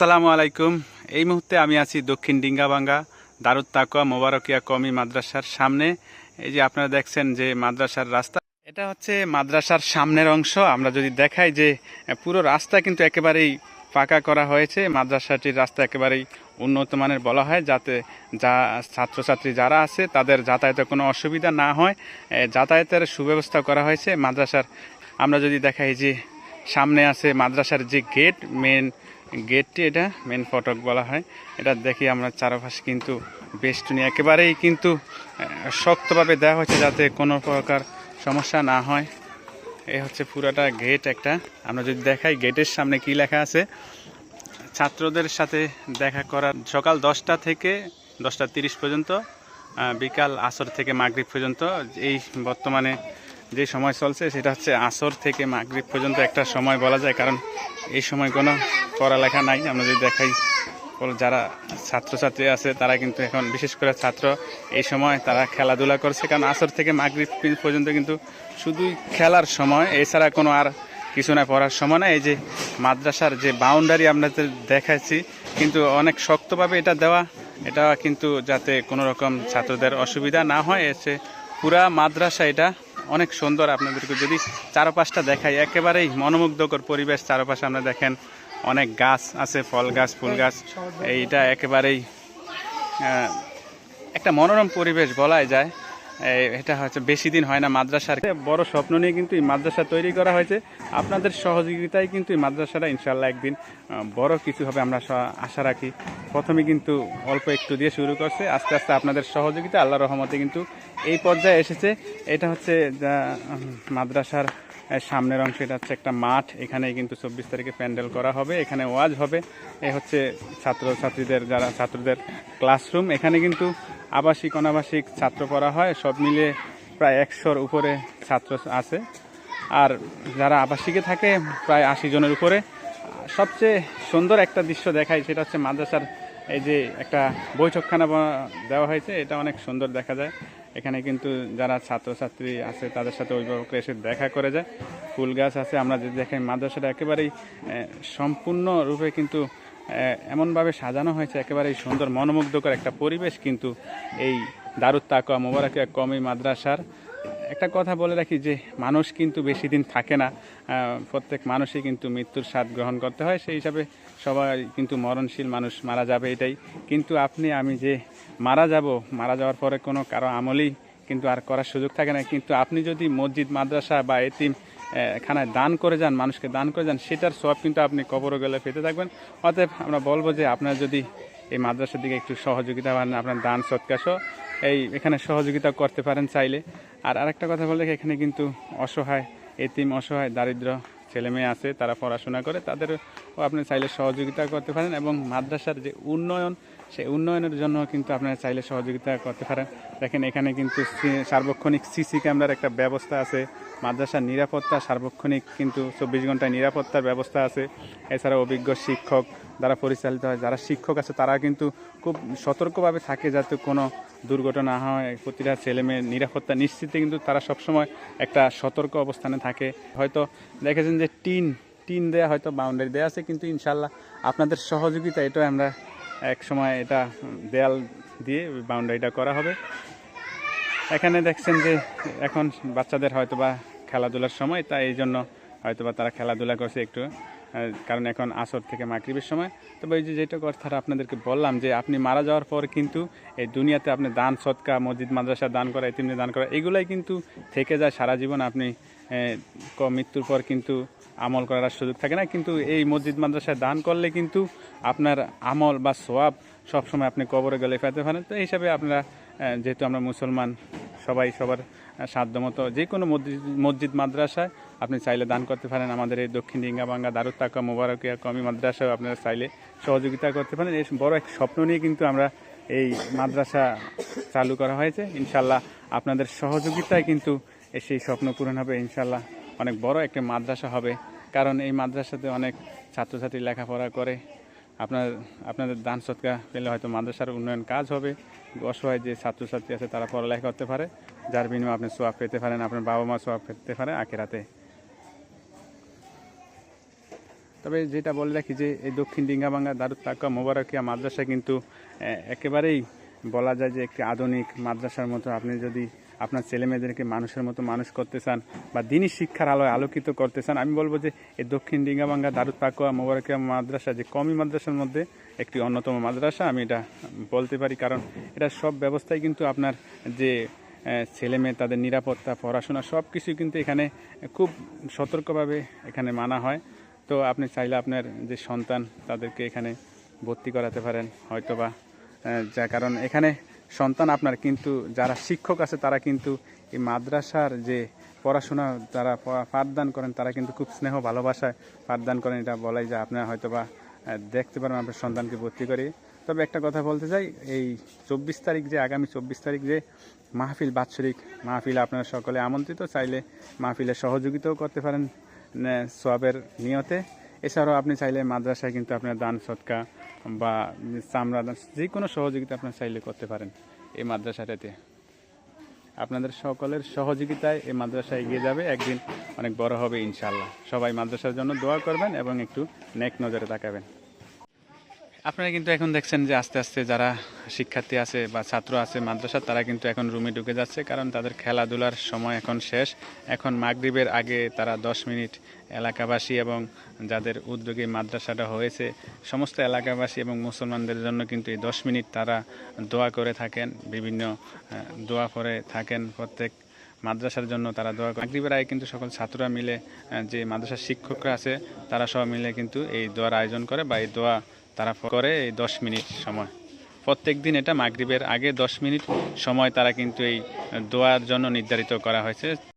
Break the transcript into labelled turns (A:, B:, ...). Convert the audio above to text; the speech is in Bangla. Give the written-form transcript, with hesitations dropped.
A: আসসালামু আলাইকুম। এই মুহূর্তে আমি আছি দক্ষিণ ডিঙ্গাবাঙ্গা দারুত তাকওয়া মোবারকিয়া কওমি মাদ্রাসার সামনে। এই যে আপনারা দেখছেন যে মাদ্রাসার রাস্তা, এটা হচ্ছে মাদ্রাসার সামনের অংশ। আমরা যদি দেখাই যে পুরো রাস্তা কিন্তু একেবারেই পাকা করা হয়েছে। মাদ্রাসাটির রাস্তা একেবারেই উন্নত মানের বলা হয়, যাতে ছাত্রছাত্রী যারা আছে তাদের যাতায়াতে কোনো অসুবিধা না হয়, যাতায়াতের সুব্যবস্থা করা হয়েছে মাদ্রাসার। আমরা যদি দেখাই যে সামনে আছে মাদ্রাসার যে গেট, মেন গেটটি, এটা মেন ফটক বলা হয়। এটা দেখি আমরা চারপাশে কিন্তু বেষ্টনী একেবারেই কিন্তু শক্তভাবে দেওয়া হয়েছে যাতে কোনো প্রকার সমস্যা না হয়। এই হচ্ছে পুরাটা গেট একটা। আমরা যদি দেখাই গেটের সামনে কি লেখা আছে, ছাত্রদের সাথে দেখা করার সকাল 10টা থেকে 10টা 30 পর্যন্ত, বিকাল আসর থেকে মাগরিব পর্যন্ত। এই বর্তমানে যে সময় চলছে সেটা হচ্ছে আসর থেকে মাগরিব পর্যন্ত একটা সময় বলা যায়, কারণ এই সময় কোনো পড়ালেখা নাই। আমরা যদি দেখাই যারা ছাত্রছাত্রী আছে তারা কিন্তু এখন, বিশেষ করে ছাত্র, এই সময় তারা খেলাধুলা করছে, কারণ আসর থেকে মাগরিব পর্যন্ত কিন্তু শুধুই খেলার সময়, এছাড়া কোনো আর কিছু না, পড়ার সময় না। এই যে মাদ্রাসার যে বাউন্ডারি আপনাদের দেখাচ্ছি, কিন্তু অনেক শক্তভাবে এটা দেওয়া, এটা কিন্তু যাতে কোনো রকম ছাত্রদের অসুবিধা না হয়। এসে পুরা মাদ্রাসা এটা অনেক সুন্দর। আপনাদেরকে যদি চারপাশটা দেখাই, একেবারেই মনোমুগ্ধকর পরিবেশ। চারপাশে আমরা দেখেন অনেক গাছ আছে, ফল গাছ, ফুল গাছ। এইটা একেবারেই একটা মনোরম পরিবেশ বলাই যায়। এটা হচ্ছে বেশি দিন হয় না মাদ্রাসার বড় স্বপ্ন নিয়ে কিন্তু এই মাদ্রাসা তৈরি করা হয়েছে। আপনাদের সহযোগিতায় কিন্তু এই মাদ্রাসাটা ইনশাল্লাহ একদিন বড় কিছু হবে, আমরা আশা রাখি। প্রথমে কিন্তু অল্প একটু দিয়ে শুরু করছে, আস্তে আস্তে আপনাদের সহযোগিতা, আল্লাহর রহমতে কিন্তু এই পর্যায়ে এসেছে। এটা হচ্ছে মাদ্রাসার সামনের অংশ। এটা হচ্ছে একটা মাঠ, এখানে কিন্তু 24 তারিখে প্যান্ডেল করা হবে, এখানে ওয়াজ হবে। এই হচ্ছে ছাত্রছাত্রীদের, যারা ছাত্রদের ক্লাসরুম। এখানে কিন্তু আবাসিক অনাবাসিক ছাত্র পড়া হয়, সব মিলে প্রায় 100-র উপরে ছাত্র আছে। আর যারা আবাসিকে থাকে প্রায় 80 জনের উপরে। সবচেয়ে সুন্দর একটা দৃশ্য দেখায়, সেটা হচ্ছে মাদ্রাসার এই যে একটা বৈঠকখানা দেওয়া হয়েছে, এটা অনেক সুন্দর দেখা যায়। এখানে কিন্তু যারা ছাত্রছাত্রী আছে তাদের সাথে অভিভাবকরা এসে দেখা করে যায়। ফুল গাছ আছে। আমরা যদি দেখাই মাদ্রাসাটা একেবারেই সম্পূর্ণরূপে কিন্তু এমনভাবে সাজানো হয়েছে, একেবারেই সুন্দর মনোমুগ্ধকর একটা পরিবেশ কিন্তু এই দারুত তাকওয়া মোবারকিয়া কওমি মাদ্রাসার। একটা কথা বলে রাখি যে মানুষ কিন্তু বেশি দিন থাকে না, প্রত্যেক মানুষই কিন্তু মৃত্যুর স্বাদ গ্রহণ করতে হয়। সেই হিসাবে সবাই কিন্তু মরণশীল, মানুষ মারা যাবে, এটাই। কিন্তু আপনি আমি যে মারা যাওয়ার পরে কোনো কারো আমলই কিন্তু আর করার সুযোগ থাকে না। কিন্তু আপনি যদি মসজিদ, মাদ্রাসা বা এতিম খানায় দান করে যান, মানুষকে দান করে যান, সেটার সব কিন্তু আপনি কবরে গেলে পেতে থাকবেন। অতএব আমরা বলবো যে আপনারা যদি এই মাদ্রাসার দিকে একটু সহযোগিতা পান, আপনার দান সৎকার এখানে সহযোগিতা করতে পারেন চাইলে। আর আরেকটা কথা বললে, এখানে কিন্তু অসহায় এতিম, অসহায় দারিদ্র ছেলে মেয়ে আছে, তারা পড়াশোনা করে, তাদেরও আপনি চাইলে সহযোগিতা করতে পারেন। এবং মাদ্রাসার যে উন্নয়ন, সেই উন্নয়নের জন্য কিন্তু আপনারা চাইলে সহযোগিতা করতে পারেন। দেখেন এখানে কিন্তু সার্বক্ষণিক সিসি ক্যামেরার একটা ব্যবস্থা আছে। মাদ্রাসার নিরাপত্তা সার্বক্ষণিক কিন্তু 24 ঘন্টায় নিরাপত্তার ব্যবস্থা আছে। এছাড়া অভিজ্ঞ শিক্ষক দ্বারা পরিচালিত হয়, যারা শিক্ষক আছে তারা কিন্তু খুব সতর্কভাবে থাকে যাতে কোনো দুর্ঘটনা হয়। প্রতিটা ছেলে মেয়ের নিরাপত্তা নিশ্চিতে কিন্তু তারা সবসময় একটা সতর্ক অবস্থানে থাকে। হয়তো দেখেছেন যে টিন দেয়া, হয়তো বাউন্ডারি দেওয়া আছে, কিন্তু ইনশাল্লাহ আপনাদের সহযোগিতা, এটা আমরা এক সময় এটা দেয়াল দিয়ে বাউন্ডারিটা করা হবে। এখানে দেখছেন যে এখন বাচ্চাদের হয়তোবা খেলাধুলার সময়, তাই এই জন্য হয়তোবা তারা খেলাধুলা করছে একটু, কারণ এখন আসর থেকে মাগরিবের সময়। তবে এই যে যেটা কথা আপনাদেরকে বললাম, যে আপনি মারা যাওয়ার পর কিন্তু এই দুনিয়াতে আপনি দান সৎকা, মসজিদ মাদ্রাসা দান করা, এতিমদের দান করা, এগুলাই কিন্তু থেকে যায় সারা জীবন। আপনি মৃত্যুর পর কিন্তু আমল করার সুযোগ থাকে না, কিন্তু এই মসজিদ মাদ্রাসায় দান করলে কিন্তু আপনার আমল বা সওয়াব সবসময় আপনি কবরে গেলে পেতে পারেন। তো এই হিসাবে আপনারা, যেহেতু আমরা মুসলমান, সবাই সবার সাধ্যমতো যে কোনো মসজিদ মাদ্রাসায় আপনি চাইলে দান করতে পারেন। আমাদের এই দক্ষিণ ডিঙ্গাবাঙ্গা দারুত তাকওয়া মোবারকিয়া কওমি মাদ্রাসায় আপনারা চাইলে সহযোগিতা করতে পারেন। এই বড় এক স্বপ্ন নিয়ে কিন্তু আমরা এই মাদ্রাসা চালু করা হয়েছে। ইনশাল্লাহ আপনাদের সহযোগিতায় কিন্তু সেই স্বপ্ন পূরণ হবে। ইনশাল্লাহ অনেক বড় একটা মাদ্রাসা হবে, কারণ এই মাদ্রাসাতে অনেক ছাত্রছাত্রী লেখাপড়া করে। আপনাদের দান সৎকার পেলে হয়তো মাদ্রাসার উন্নয়ন কাজ হবে। অসহায় যে ছাত্রছাত্রী আছে তারা পড়ালেখা করতে পারে, যার বিনিময়ে আপনি সওয়াব পেতে পারেন, আপনার বাবা মা সওয়াব পেতে পারে আখিরাতে। তবে যেটা বলে রাখি যে এই দক্ষিণ ডিঙ্গাবাঙ্গা দারুত তাকওয়া মোবারকিয়া মাদ্রাসা কিন্তু একেবারেই বলা যায় যে একটি আধুনিক মাদ্রাসার মতো। আপনি যদি আপনার ছেলেমেয়েদেরকে মানুষের মতো মানুষ করতে চান বা দিনই শিক্ষার আলোয় আলোকিত করতে চান, আমি বলবো যে এই দক্ষিণ ডিঙ্গাবাঙ্গা দারুত তাকওয়া মোবারকিয়া মাদ্রাসা যে কওমি মাদ্রাসার মধ্যে একটি অন্যতম মাদ্রাসা আমি এটা বলতে পারি। কারণ এটা সব ব্যবস্থাই কিন্তু আপনার যে ছেলে মেয়ে তাদের নিরাপত্তা, পড়াশোনা সব কিছুই কিন্তু এখানে খুব সতর্কভাবে এখানে মানা হয়। তো আপনি চাইলে আপনার যে সন্তান তাদেরকে এখানে ভর্তি করাতে পারেন হয়তোবা, যা কারণ এখানে সন্তান আপনার কিন্তু যারা শিক্ষক আছে তারা কিন্তু এই মাদ্রাসার যে পড়াশোনা যারা পাঠদান করেন তারা কিন্তু খুব স্নেহ ভালোবাসায় পাঠদান করেন। এটা বলাই যায়, আপনারা হয়তোবা দেখতে পারেন আপনার সন্তানকে ভর্তি করে। তবে একটা কথা বলতে চাই, এই 24 তারিখ যে আগামী 24 তারিখ যে মাহফিল, বাৎসরিক মাহফিল, আপনারা সকলে আমন্ত্রিত। চাইলে মাহফিলে সহযোগিতাও করতে পারেন সওয়াবের নিয়তে। এছাড়াও আপনি চাইলে মাদ্রাসায় কিন্তু আপনার দান সৎকা বা চামড়া দান যে কোনো সহযোগিতা আপনার চাইলে করতে পারেন এই মাদ্রাসাটাতে। আপনাদের সকলের সহযোগিতায় এই মাদ্রাসা এগিয়ে যাবে, একদিন অনেক বড় হবে ইনশাআল্লাহ। সবাই মাদ্রাসার জন্য দোয়া করবেন এবং একটু নেক নজরে তাকাবেন। আপনারা কিন্তু এখন দেখছেন যে আস্তে আস্তে যারা শিক্ষার্থী আছে বা ছাত্র আছে মাদ্রাসা, তারা কিন্তু এখন রুমে ঢুকে যাচ্ছে, কারণ তাদের খেলাধুলার সময় এখন শেষ। এখন মাগরিবের আগে তারা 10 মিনিট এলাকাবাসী এবং যাদের উদ্যোগে মাদ্রাসাটা হয়েছে সমস্ত এলাকাবাসী এবং মুসলমানদের জন্য কিন্তু এই 10 মিনিট তারা দোয়া করে থাকেন, বিভিন্ন দোয়া করে থাকেন। প্রত্যেক মাদ্রাসার জন্য তারা দোয়া করে। মাগরিবের আগে কিন্তু সকল ছাত্ররা মিলে, যে মাদ্রাসার শিক্ষকরা আছে তারা সব মিলে কিন্তু এই দোয়ার আয়োজন করে বা এই দোয়া তারা করে এই 10 মিনিট সময়। প্রত্যেক দিন এটা মাগরিবের আগে 10 মিনিট সময় তারা কিন্তু এই দোয়ার জন্য নির্ধারিত করা হয়েছে।